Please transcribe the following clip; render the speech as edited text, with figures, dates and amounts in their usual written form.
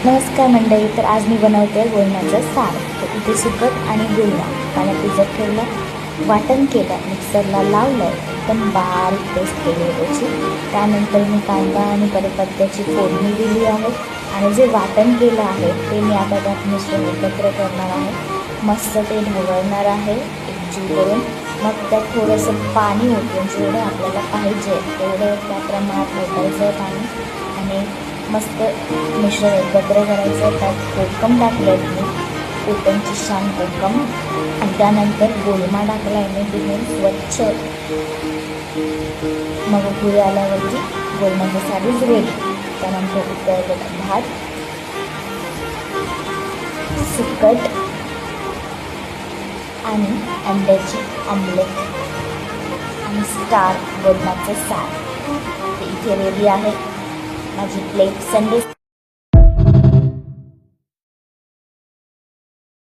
नमस्कार मंडळी. तर आज मी बनवते गोलण्याचं सार. तर इथे सुकट आणि गुलणा पाण्यात भिजत ठेवलं, वाटण केलं, मिक्सरला लावलं, एकदम बारीक पेस्ट केली त्याची. त्यानंतर मी कांदा आणि कढीपत्त्याची फोडणी दिली आहे आणि जे वाटण केलं आहे ते मी आता त्यात मिश्रण एकत्र करणार आहे. मस्त ते ढवळणार आहे एकजीव करून. मग त्यात थोडंसं पाणी ओतून जेवढं आपल्याला पाहिजे तेवढं त्या प्रमाणात ओतायचं पाणी आणि मस्त मिश्रण एकत्र करायचं. त्यात कोकम टाकलं मी, कोकमची छान कोकम, आणि त्यानंतर गोलमा टाकला आहे मी धुवून स्वच्छ. मग पुढे आल्यावरती गोलमाचं सारीच रेडी. त्यानंतर उकळलेला भात, सुकट आणि अंड्याची आमलेट आणि स्टार गोलमाचं सार. ते इथे रेडी आहे माझी प्लेट. संडे